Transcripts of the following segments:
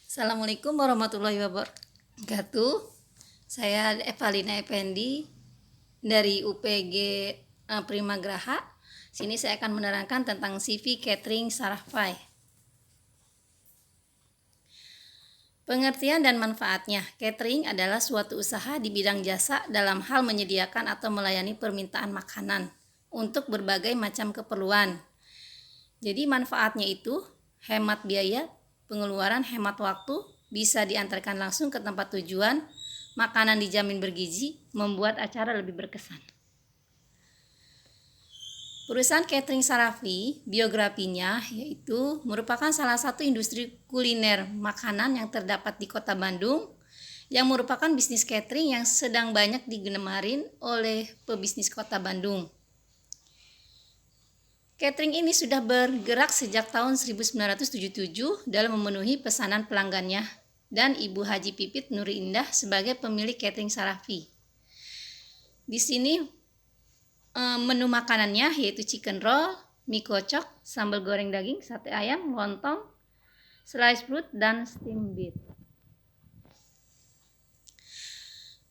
Assalamualaikum warahmatullahi wabarakatuh. Saya Evalina Effendi dari UPG Prima Graha. Sini saya akan menerangkan tentang CV Catering Sarafai. Pengertian dan manfaatnya. Catering adalah suatu usaha di bidang jasa dalam hal menyediakan atau melayani permintaan makanan untuk berbagai macam keperluan. Jadi manfaatnya itu hemat biaya, pengeluaran, hemat waktu, bisa diantarkan langsung ke tempat tujuan, makanan dijamin bergizi, membuat acara lebih berkesan. Perusahaan catering Sarafi, biografinya yaitu merupakan salah satu industri kuliner makanan yang terdapat di Kota Bandung, yang merupakan bisnis catering yang sedang banyak digemarin oleh pebisnis Kota Bandung. Catering ini sudah bergerak sejak tahun 1977 dalam memenuhi pesanan pelanggannya dan Ibu Haji Pipit Nuri Indah sebagai pemilik catering Sarafi. Di sini menu makanannya yaitu chicken roll, mie kocok, sambal goreng daging, sate ayam, lontong, slice fruit, dan steamed beef.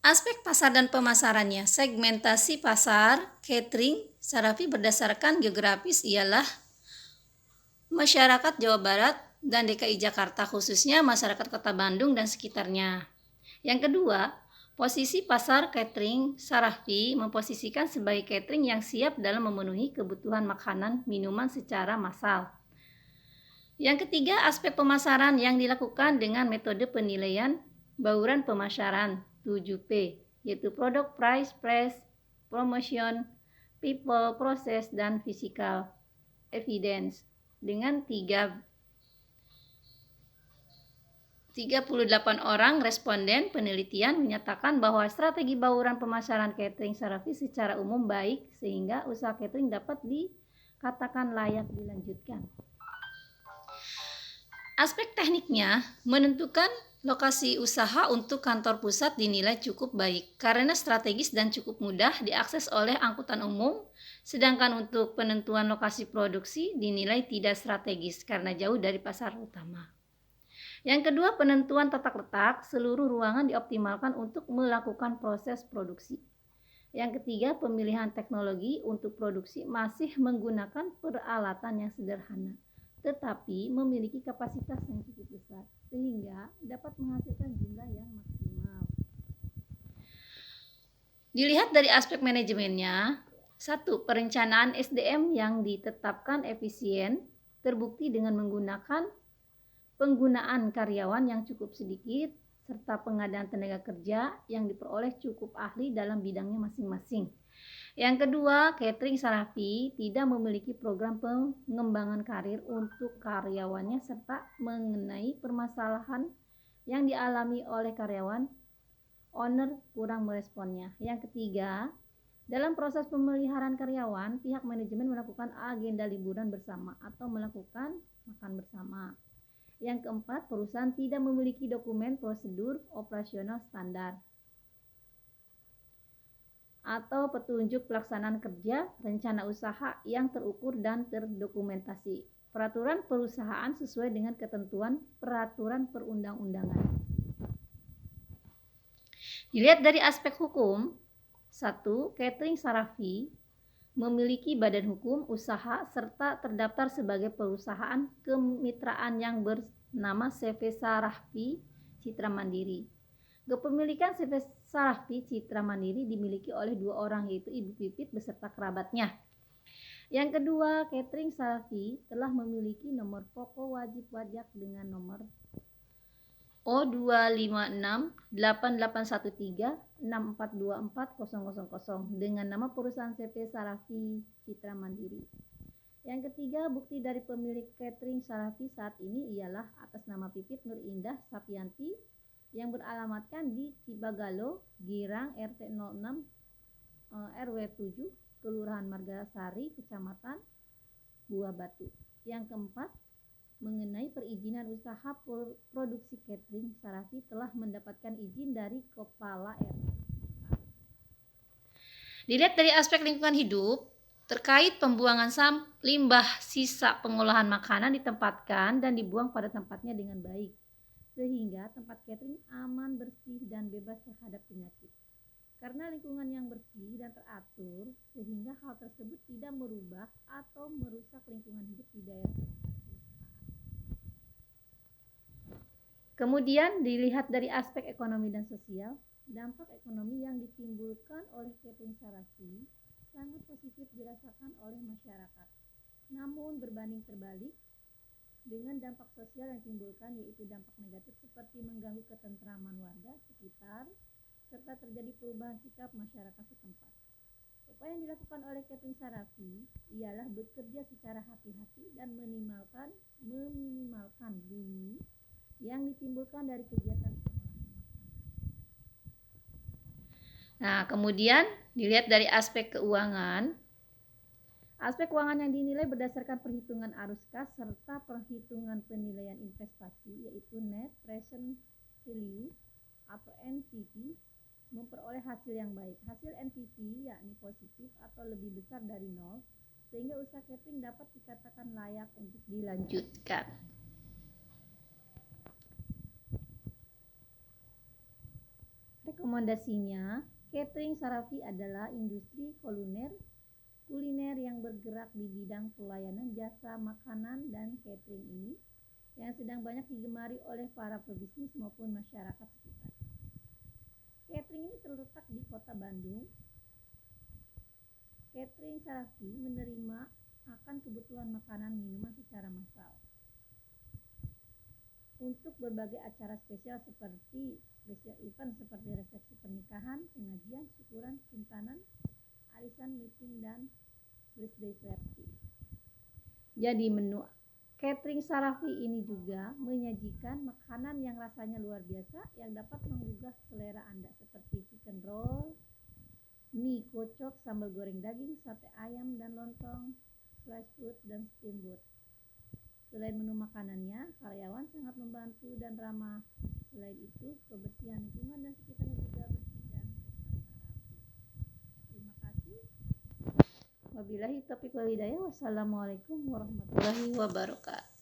Aspek pasar dan pemasarannya. Segmentasi pasar catering Sarafi berdasarkan geografis ialah masyarakat Jawa Barat dan DKI Jakarta, khususnya masyarakat Kota Bandung dan sekitarnya. Yang kedua, posisi pasar catering Sarafi memposisikan sebagai catering yang siap dalam memenuhi kebutuhan makanan minuman secara massal. Yang ketiga, aspek pemasaran yang dilakukan dengan metode penilaian bauran pemasaran 7P, yaitu produk, price, place, promotion, people, proses, dan physical evidence. Dengan 38 orang responden penelitian menyatakan bahwa strategi bauran pemasaran catering Sarafi secara umum baik sehingga usaha catering dapat dikatakan layak dilanjutkan. Aspek tekniknya menentukan lokasi usaha untuk kantor pusat dinilai cukup baik karena strategis dan cukup mudah diakses oleh angkutan umum, sedangkan untuk penentuan lokasi produksi dinilai tidak strategis karena jauh dari pasar utama. Yang kedua, penentuan tata letak, seluruh ruangan dioptimalkan untuk melakukan proses produksi. Yang ketiga, pemilihan teknologi untuk produksi masih menggunakan peralatan yang sederhana, tetapi memiliki kapasitas yang cukup besar, sehingga dapat menghasilkan jumlah yang maksimal. Dilihat dari aspek manajemennya, 1. Perencanaan SDM yang ditetapkan efisien, terbukti dengan menggunakan penggunaan karyawan yang cukup sedikit, serta pengadaan tenaga kerja yang diperoleh cukup ahli dalam bidangnya masing-masing. Yang kedua, catering Sarafi tidak memiliki program pengembangan karir untuk karyawannya serta mengenai permasalahan yang dialami oleh karyawan, owner kurang meresponnya. Yang ketiga, dalam proses pemeliharaan karyawan, pihak manajemen melakukan agenda liburan bersama atau melakukan makan bersama. Yang keempat, perusahaan tidak memiliki dokumen prosedur operasional standar atau petunjuk pelaksanaan kerja rencana usaha yang terukur dan terdokumentasi. Peraturan perusahaan sesuai dengan ketentuan peraturan perundang-undangan. Dilihat dari aspek hukum, 1. Catering Sarafi memiliki badan hukum usaha serta terdaftar sebagai perusahaan kemitraan yang bernama CV Sarafi Citra Mandiri. Kepemilikan CV Sarafi Citra Mandiri dimiliki oleh 2 orang, yaitu Ibu Pipit beserta kerabatnya. Yang kedua, catering Sarafi telah memiliki nomor pokok wajib pajak dengan nomor O2568813642400 dengan nama perusahaan CV Sarafi Citra Mandiri. Yang ketiga, bukti dari pemilik catering Sarafi saat ini ialah atas nama Pipit Nur Indah Sapianti yang beralamatkan di Cibagalo, Girang, RT 06, RW 7, Kelurahan Margasari, Kecamatan Buah Batu. Yang keempat, mengenai perizinan usaha produksi catering Sarafi telah mendapatkan izin dari Kepala RT. Dilihat dari aspek lingkungan hidup, terkait pembuangan limbah sisa pengolahan makanan ditempatkan dan dibuang pada tempatnya dengan baik. sehingga tempat catering aman, bersih, dan bebas terhadap penyakit. Karena lingkungan yang bersih dan teratur, sehingga hal tersebut tidak merubah atau merusak lingkungan hidup di daerah sekitar perusahaan. Kemudian dilihat dari aspek ekonomi dan sosial, dampak ekonomi yang ditimbulkan oleh catering Sarafi sangat positif dirasakan oleh masyarakat. Namun berbanding terbalik dengan dampak sosial yang ditimbulkan, yaitu dampak negatif seperti mengganggu ketentraman warga sekitar serta terjadi perubahan sikap masyarakat setempat. Upaya yang dilakukan oleh catering Sarafi ialah bekerja secara hati-hati dan meminimalkan bunyi yang ditimbulkan dari kegiatan pengolahan makanan. Nah, kemudian dilihat dari aspek keuangan. Aspek keuangan yang dinilai berdasarkan perhitungan arus kas serta perhitungan penilaian investasi, yaitu Net Present Value atau NPV, memperoleh hasil yang baik. Hasil NPV yakni positif atau lebih besar dari 0, sehingga usaha catering dapat dikatakan layak untuk dilanjutkan. Rekomendasinya, catering Sarafi adalah industri kuliner yang bergerak di bidang pelayanan jasa makanan dan catering ini yang sedang banyak digemari oleh para pebisnis maupun masyarakat sekitar. Catering ini terletak di Kota Bandung. Catering Sarafi menerima akan kebutuhan makanan minuman secara massal untuk berbagai acara spesial seperti special event seperti resepsi pernikahan, pengajian, syukuran, simpanan, arisan, meeting, dan birthday party. Jadi menu catering Sarafi ini juga menyajikan makanan yang rasanya luar biasa yang dapat menggugah selera Anda seperti chicken roll, mie kocok, sambal goreng daging, sate ayam dan lontong, slice fruit, dan steamboat. Selain menu makanannya, karyawan sangat membantu dan ramah. Selain itu, kebersihan lingkungan dan sekitarnya juga bersih dan sehat. Terima kasih. Wabillahi taufiq wal hidayah. Wassalamualaikum warahmatullahi wabarakatuh.